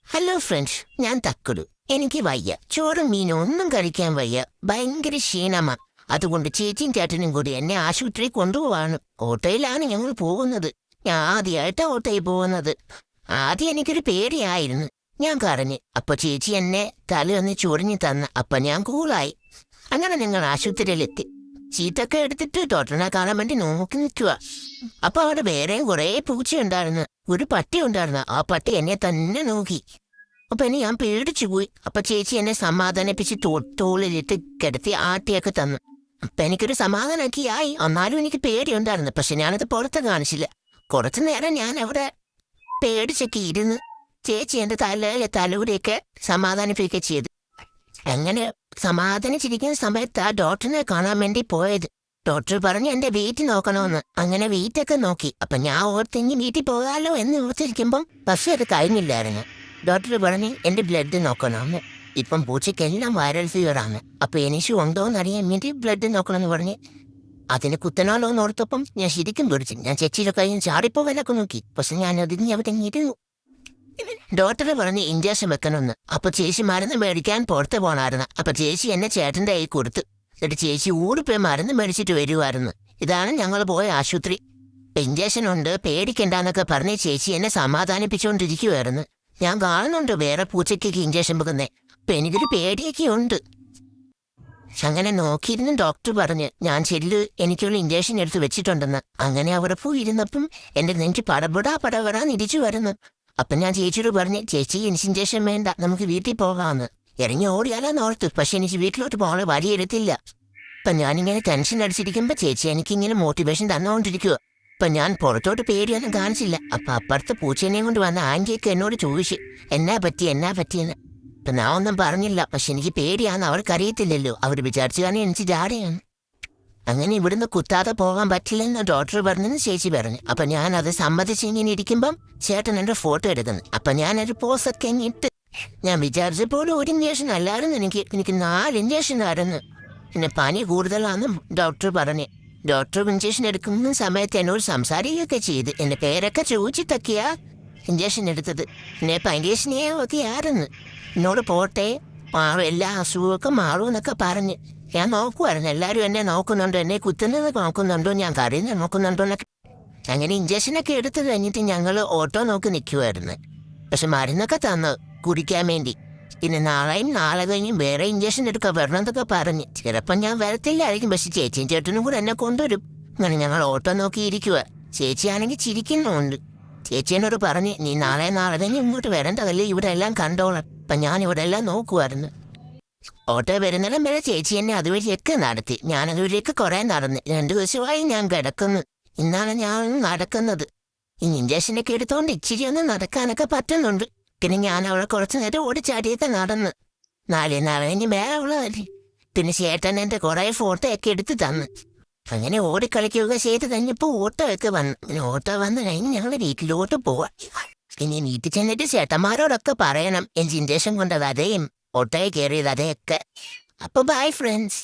Hello friends, ഞാൻ തക്കുടു. എനിക്ക് വയ്യ, ചോറും മീനും ഒന്നും കഴിക്കാൻ വയ്യ. ഭയങ്കര ക്ഷീണമാ. അതുകൊണ്ട് ചേച്ചിയും ചേട്ടനും കൂടി എന്നെ ആശുപത്രി കൊണ്ടുപോവാണ്. ഓട്ടോയിലാണ് ഞങ്ങൾ പോകുന്നത്. ഞാൻ ആദ്യമായിട്ടാ ഓട്ടോയിൽ പോകുന്നത്. ആദ്യം എനിക്കൊരു പേടിയായിരുന്നു. ഞാൻ കരഞ്ഞ്. അപ്പൊ ചേച്ചി എന്നെ തലയൊന്ന് ചൊറിഞ്ഞു തന്ന. അപ്പൊ ഞാൻ കൂളായി. അങ്ങനെ ഞങ്ങൾ ആശുപത്രിയിലെത്തി. ചീത്തൊക്കെ എടുത്തിട്ട് ഡോക്ടറിനെ കാണാൻ വേണ്ടി നോക്കി നിൽക്കുക. അപ്പൊ അവിടെ വേറെയും കുറേ പൂച്ചയുണ്ടായിരുന്നു. ഒരു പട്ടി ഉണ്ടായിരുന്നു. ആ പട്ടി എന്നെ തന്നെ നോക്കി. അപ്പൊ എന്നെ ഞാൻ പേടിച്ചു പോയി. അപ്പൊ ചേച്ചി എന്നെ സമാധാനിപ്പിച്ച് തോളിലിട്ട് കിടത്തി ആട്ടിയൊക്കെ തന്നു. അപ്പൊ എനിക്കൊരു സമാധാനമൊക്കെ ആയി. എന്നാലും എനിക്ക് പേടിയുണ്ടായിരുന്നു. പക്ഷെ ഞാനത് പുറത്ത് കാണിച്ചില്ല. കുറച്ചു നേരം ഞാൻ അവിടെ പേടിച്ചൊക്കെ ഇരുന്ന് ചേച്ചി എന്റെ തലൂടെയൊക്കെ സമാധാനിപ്പിക്കുകയൊക്കെ ചെയ്തു. അങ്ങനെ സമാധാനിച്ചിരിക്കുന്ന സമയത്ത് ആ ഡോക്ടറിനെ കാണാൻ വേണ്ടി പോയത്. ഡോക്ടർ പറഞ്ഞു എന്റെ വീട്ടിൽ നോക്കണമെന്ന്. അങ്ങനെ വീട്ടൊക്കെ നോക്കി. അപ്പൊ ഞാൻ ഓർത്തെങ്കിൽ വീട്ടിൽ പോകാലോ എന്ന് ഓർത്തിരിക്കുമ്പം പക്ഷെ അത് കഴിഞ്ഞില്ലായിരുന്നു. ഡോക്ടർ പറഞ്ഞ് എന്റെ ബ്ലഡ് നോക്കണമെന്ന്. ഇപ്പം പൂച്ചയ്ക്കെല്ലാം വൈറൽ ഫീവറാണ്. അപ്പൊ എനിക്ക് ഉണ്ടോന്ന് അറിയാൻ വേണ്ടി ബ്ലഡ് നോക്കണമെന്ന് പറഞ്ഞ് അതിന് കുത്തനാലോ എന്ന് ഓർത്തപ്പം ഞാൻ ശരിക്കും പിടിച്ചു. ഞാൻ ചേച്ചിയുടെ കയ്യിൽ ചാടിപ്പോകാനൊക്കെ നോക്കി. പക്ഷെ ഞാൻ അതിന് അവിടെ ഇരുന്നു. ഡോക്ടർ പറഞ്ഞ് ഇഞ്ചക്ഷൻ വെക്കണമെന്ന്. അപ്പൊ ചേച്ചി മരുന്ന് മേടിക്കാൻ പുറത്ത് പോണായിരുന്നു. അപ്പൊ ചേച്ചി എന്നെ ചേട്ടന്റെ കൈ കൊടുത്തു. എന്നിട്ട് ചേച്ചി ഓടിപ്പോയി മരുന്ന് മേടിച്ചിട്ട് വരുമായിരുന്നു. ഇതാണ് ഞങ്ങൾ പോയ ആശുപത്രി. ഇഞ്ചക്ഷൻ ഉണ്ട്, പേടിക്കണ്ടെന്നൊക്കെ പറഞ്ഞ് ചേച്ചി എന്നെ സമാധാനിപ്പിച്ചുകൊണ്ടിരിക്കുവായിരുന്നു. ഞാൻ കാണുന്നുണ്ട് വേറെ പൂച്ചയ്ക്കൊക്കെ ഇഞ്ചക്ഷൻ വെക്കുന്നേ. അപ്പൊ എനിക്കൊരു പേടിയൊക്കെ ഉണ്ട്. അങ്ങനെ നോക്കിയിരുന്ന് ഡോക്ടർ പറഞ്ഞ് ഞാൻ എനിക്കുള്ള ഇഞ്ചക്ഷൻ എടുത്ത് വെച്ചിട്ടുണ്ടെന്ന്. അങ്ങനെ അവിടെ പോയി ഇരുന്നപ്പം എന്റെ നെഞ്ച് പടപെടാന്ന് ഇടിച്ചു വരുന്നു. അപ്പൊ ഞാൻ ചേച്ചിയോട് പറഞ്ഞ് ചേച്ചി എനിക്ക് ഇഞ്ചക്ഷൻ വേണ്ട, നമുക്ക് വീട്ടിൽ പോകാമെന്ന്. ഇറങ്ങി ഓടിയാലാന്ന് ഓർത്തു. പക്ഷെ എനിക്ക് വീട്ടിലോട്ട് പോകാൻ വഴിയെടുത്തില്ല. അപ്പൊ ഞാനിങ്ങനെ ടെൻഷൻ അടിച്ചിരിക്കുമ്പോ ചേച്ചി എനിക്കിങ്ങനെ മോട്ടിവേഷൻ തന്നുകൊണ്ടിരിക്കുക. അപ്പൊ ഞാൻ പുറത്തോട്ട് പേടിയൊന്നും കാണിച്ചില്ല. അപ്പൊ അപ്പുറത്തെ പൂച്ചേനെയും കൊണ്ട് വന്ന ആന്റിയൊക്കെ എന്നോട് ചോദിച്ചു എന്നാ പറ്റിയെന്ന്. അപ്പൊ ഞാൻ ഒന്നും പറഞ്ഞില്ല. പക്ഷെ എനിക്ക് പേടിയാന്ന് അവർക്കറിയത്തില്ലല്ലോ. അവർ വിചാരിച്ചു കാരണം എനിക്ക് ജാടയാണ്. അങ്ങനെ ഇവിടുന്ന് കുത്താതെ പോകാൻ പറ്റില്ലെന്ന് ഡോക്ടർ പറഞ്ഞെന്ന് ചേച്ചി പറഞ്ഞു. അപ്പൊ ഞാൻ അത് സമ്മതിച്ചിങ്ങനെ ഇരിക്കുമ്പം ചേട്ടൻ എന്റെ ഫോട്ടോ എടുക്കുന്നു. അപ്പൊ ഞാനൊരു പോസൊക്കെ ഇട്ട് ഞാൻ വിചാരിച്ചപ്പോഴും ഒരു ഇഞ്ചക്ഷൻ അല്ലായിരുന്നു എനിക്ക് 4 ഇഞ്ചക്ഷൻ ആയിരുന്നു. പിന്നെ പനി കൂടുതലാണെന്ന് ഡോക്ടർ പറഞ്ഞു. ഡോക്ടർ ഇഞ്ചക്ഷൻ എടുക്കുന്ന സമയത്ത് എന്നോട് സംസാരിക്കുകയൊക്കെ ചെയ്ത് എന്റെ പേരൊക്കെ ചോദിച്ചിട്ടൊക്കെയാ ഇഞ്ചക്ഷൻ എടുത്തത്. പിന്നെ ഭയങ്കര സ്നേഹമൊക്കെ ആയിരുന്നു. എന്നോട് പോട്ടെ മാറും, എല്ലാ അസുഖമൊക്കെ മാറും എന്നൊക്കെ പറഞ്ഞ് ഞാൻ നോക്കുമായിരുന്നു. എല്ലാവരും എന്നെ നോക്കുന്നുണ്ടോ, എന്നെ കുത്തുന്നത് നോക്കുന്നുണ്ടോ, ഞാൻ കരയുന്നത് നോക്കുന്നുണ്ടോ എന്നൊക്കെ. അങ്ങനെ ഇഞ്ചക്ഷനൊക്കെ എടുത്ത് കഴിഞ്ഞിട്ട് ഞങ്ങൾ ഓട്ടോ നോക്കി നിൽക്കുമായിരുന്നു. പക്ഷെ മരുന്നൊക്കെ തന്നു കുടിക്കാൻ വേണ്ടി. പിന്നെ നാളെ കഴിഞ്ഞും വേറെ ഇഞ്ചക്ഷൻ എടുക്കാൻ വരണമെന്നൊക്കെ പറഞ്ഞ്. ചിലപ്പം ഞാൻ വരത്തില്ലായിരിക്കും, പക്ഷെ ചേച്ചിയും ചേട്ടനും കൂടെ എന്നെ കൊണ്ടുവരും. അങ്ങനെ ഞങ്ങൾ ഓട്ടോ നോക്കിയിരിക്കുക. ചേച്ചിയാണെങ്കിൽ ചിരിക്കുന്നുണ്ട്. ചേച്ചി എന്നോട് പറഞ്ഞ് നീ നാളെ കഴിഞ്ഞ് ഇങ്ങോട്ട് വരേണ്ടതല്ലേ, ഇവിടെ എല്ലാം കണ്ടോളാം. അപ്പം ഞാൻ ഇവിടെ എല്ലാം നോക്കുമായിരുന്നു. ഓട്ടോ വരുന്നിടം വരെ ചേച്ചി എന്നെ അതുവഴിയൊക്കെ നടത്തി. ഞാൻ അതുവഴിയൊക്കെ കുറെ നടന്ന് 2 ദിവസമായി ഞാൻ കിടക്കുന്നു. ഇന്നാണ് ഞാൻ നടക്കുന്നത്. ഈ ഇഞ്ചക്ഷനൊക്കെ എടുത്തോണ്ട് ഇച്ചിരി ഒന്ന് നടക്കാനൊക്കെ പറ്റുന്നുണ്ട്. പിന്നെ ഞാൻ അവളെ കുറച്ചു നേരം ഓടിച്ചാടിയൊക്കെ നടന്ന്. നാളെ കഴിഞ്ഞ് വേറെ അവളെ. പിന്നെ ചേട്ടൻ എന്റെ കുറെ ഫോട്ടോ ഒക്കെ എടുത്ത് തന്ന്. അങ്ങനെ ഓടിക്കളിക്കുകയൊക്കെ ചെയ്ത് കഴിഞ്ഞപ്പോ ഓട്ടോ ഒക്കെ വന്നു. പിന്നെ ഓട്ടോ വന്ന് കഴിഞ്ഞ് ഞങ്ങൾ വീട്ടിലോട്ട് പോവാം. പിന്നെ വീട്ടിൽ ചെന്നിട്ട് ചേട്ടന്മാരോടൊക്കെ പറയണം എനിക്ക് ഇഞ്ചക്ഷൻ കൊണ്ടത് അതേയും ഓട്ടോയിൽ കയറിയത് അതെയൊക്കെ. അപ്പൊ ബൈ ഫ്രണ്ട്സ്.